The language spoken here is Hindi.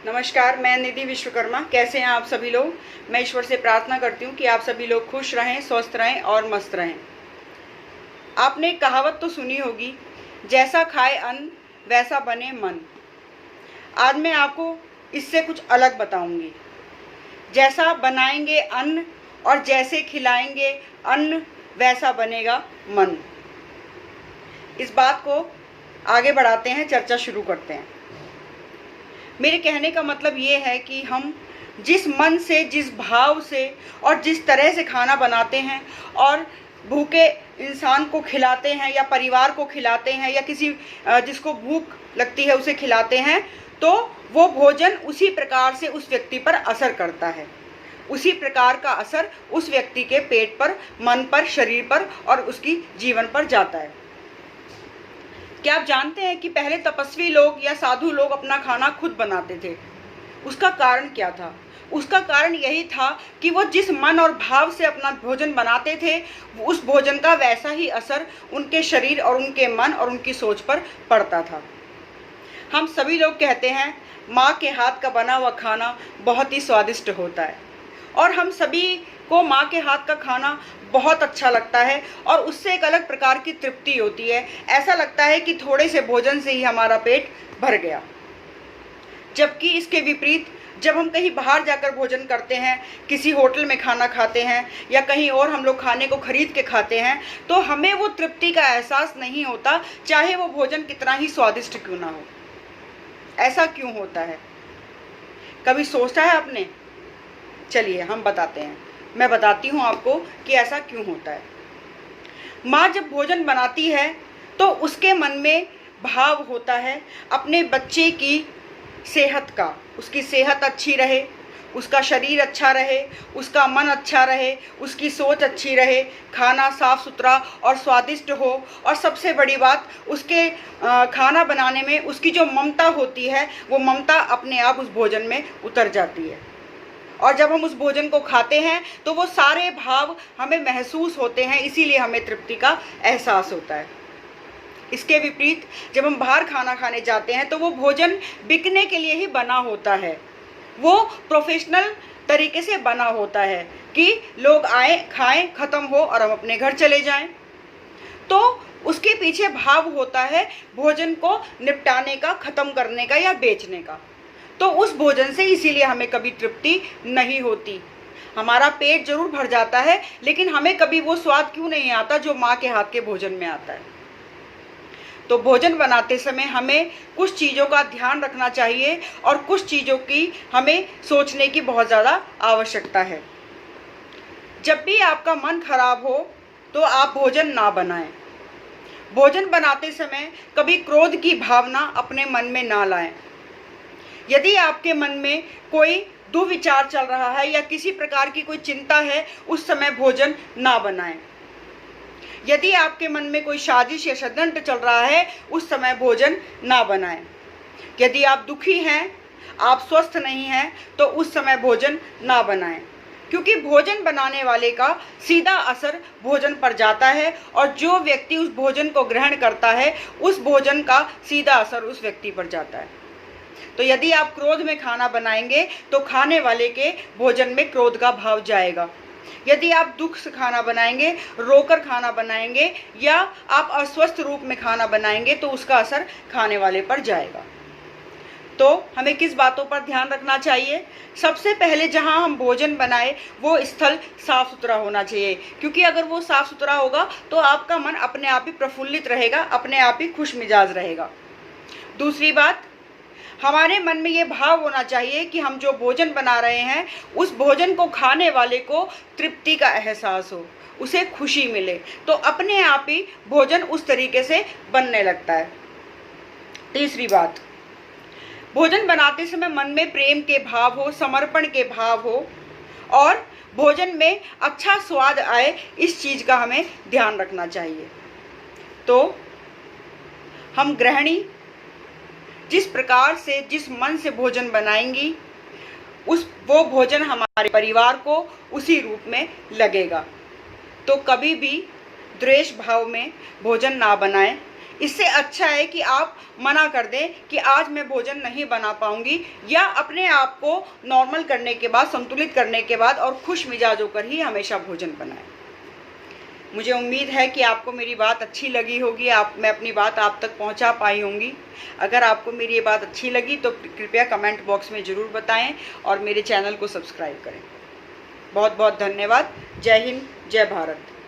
नमस्कार, मैं निधि विश्वकर्मा। कैसे हैं आप सभी लोग। मैं ईश्वर से प्रार्थना करती हूँ कि आप सभी लोग खुश रहें, स्वस्थ रहें और मस्त रहें। आपने एक कहावत तो सुनी होगी, जैसा खाए अन्न वैसा बने मन। आज मैं आपको इससे कुछ अलग बताऊंगी। जैसा बनाएंगे अन्न और जैसे खिलाएंगे अन्न वैसा बनेगा मन। इस बात को आगे बढ़ाते हैं, चर्चा शुरू करते हैं। मेरे कहने का मतलब ये है कि हम जिस मन से, जिस भाव से और जिस तरह से खाना बनाते हैं और भूखे इंसान को खिलाते हैं या परिवार को खिलाते हैं या किसी जिसको भूख लगती है उसे खिलाते हैं, तो वो भोजन उसी प्रकार से उस व्यक्ति पर असर करता है। उसी प्रकार का असर उस व्यक्ति के पेट पर, मन पर, शरीर पर और उसकी जीवन पर जाता है। क्या आप जानते हैं कि पहले तपस्वी लोग या साधु लोग अपना खाना खुद बनाते थे? उसका कारण क्या था? उसका कारण यही था कि वो जिस मन और भाव से अपना भोजन बनाते थे, उस भोजन का वैसा ही असर उनके शरीर और उनके मन और उनकी सोच पर पड़ता था। हम सभी लोग कहते हैं माँ के हाथ का बना हुआ खाना बहुत ही स्वादिष्ट होता है और हम सभी को माँ के हाथ का खाना बहुत अच्छा लगता है और उससे एक अलग प्रकार की तृप्ति होती है। ऐसा लगता है कि थोड़े से भोजन से ही हमारा पेट भर गया। जबकि इसके विपरीत जब हम कहीं बाहर जाकर भोजन करते हैं, किसी होटल में खाना खाते हैं या कहीं और हम लोग खाने को खरीद के खाते हैं, तो हमें वो तृप्ति का एहसास नहीं होता, चाहे वो भोजन कितना ही स्वादिष्ट क्यों ना हो। ऐसा क्यों होता है? कभी सोचा है आपने? चलिए हम बताते हैं। मैं बताती हूँ आपको कि ऐसा क्यों होता है। माँ जब भोजन बनाती है तो उसके मन में भाव होता है अपने बच्चे की सेहत का। उसकी सेहत अच्छी रहे, उसका शरीर अच्छा रहे, उसका मन अच्छा रहे, उसकी सोच अच्छी रहे, खाना साफ सुथरा और स्वादिष्ट हो, और सबसे बड़ी बात उसके खाना बनाने में उसकी जो ममता होती है, वो ममता अपने आप उस भोजन में उतर जाती है। और जब हम उस भोजन को खाते हैं तो वो सारे भाव हमें महसूस होते हैं, इसीलिए हमें तृप्ति का एहसास होता है। इसके विपरीत जब हम बाहर खाना खाने जाते हैं तो वो भोजन बिकने के लिए ही बना होता है। वो प्रोफेशनल तरीके से बना होता है कि लोग आए, खाएं, ख़त्म हो और हम अपने घर चले जाएं। तो उसके पीछे भाव होता है भोजन को निपटाने का, ख़त्म करने का या बेचने का। तो उस भोजन से इसीलिए हमें कभी तृप्ति नहीं होती। हमारा पेट जरूर भर जाता है, लेकिन हमें कभी वो स्वाद क्यों नहीं आता जो माँ के हाथ के भोजन में आता है। तो भोजन बनाते समय हमें कुछ चीज़ों का ध्यान रखना चाहिए और कुछ चीज़ों की हमें सोचने की बहुत ज़्यादा आवश्यकता है। जब भी आपका मन खराब हो तो आप भोजन ना बनाएं। भोजन बनाते समय कभी क्रोध की भावना अपने मन में ना लाएं। यदि आपके मन में कोई दुविचार चल रहा है या किसी प्रकार की कोई चिंता है, उस समय भोजन ना बनाएं। यदि आपके मन में कोई साजिश या षड्यंत्र चल रहा है, उस समय भोजन ना बनाएं। यदि आप दुखी हैं, आप स्वस्थ नहीं हैं, तो उस समय भोजन ना बनाएं, क्योंकि भोजन बनाने वाले का सीधा असर भोजन पर जाता है और जो व्यक्ति उस भोजन को ग्रहण करता है, उस भोजन का सीधा असर उस व्यक्ति पर जाता है। तो यदि आप क्रोध में खाना बनाएंगे तो खाने वाले के भोजन में क्रोध का भाव जाएगा। यदि आप दुख से खाना बनाएंगे, रोकर खाना बनाएंगे या आप अस्वस्थ रूप में खाना बनाएंगे, तो उसका असर खाने वाले पर जाएगा। तो हमें किस बातों पर ध्यान रखना चाहिए? सबसे पहले जहां हम भोजन बनाए वो स्थल साफ सुथरा होना चाहिए, क्योंकि अगर वो साफ सुथरा होगा तो आपका मन अपने आप ही प्रफुल्लित रहेगा, अपने आप ही खुश मिजाज रहेगा। दूसरी बात, हमारे मन में ये भाव होना चाहिए कि हम जो भोजन बना रहे हैं, उस भोजन को खाने वाले को तृप्ति का एहसास हो, उसे खुशी मिले, तो अपने आप ही भोजन उस तरीके से बनने लगता है। तीसरी बात, भोजन बनाते समय मन में प्रेम के भाव हो, समर्पण के भाव हो और भोजन में अच्छा स्वाद आए, इस चीज़ का हमें ध्यान रखना चाहिए। तो हम गृहिणी जिस प्रकार से, जिस मन से भोजन बनाएंगी, वो भोजन हमारे परिवार को उसी रूप में लगेगा। तो कभी भी द्वेष भाव में भोजन ना बनाएं, इससे अच्छा है कि आप मना कर दें कि आज मैं भोजन नहीं बना पाऊंगी, या अपने आप को नॉर्मल करने के बाद, संतुलित करने के बाद और खुश मिजाज होकर ही हमेशा भोजन बनाएं। मुझे उम्मीद है कि आपको मेरी बात अच्छी लगी होगी, मैं अपनी बात आप तक पहुंचा पाई होंगी। अगर आपको मेरी ये बात अच्छी लगी तो कृपया कमेंट बॉक्स में ज़रूर बताएं और मेरे चैनल को सब्सक्राइब करें। बहुत बहुत धन्यवाद। जय हिंद, जय भारत।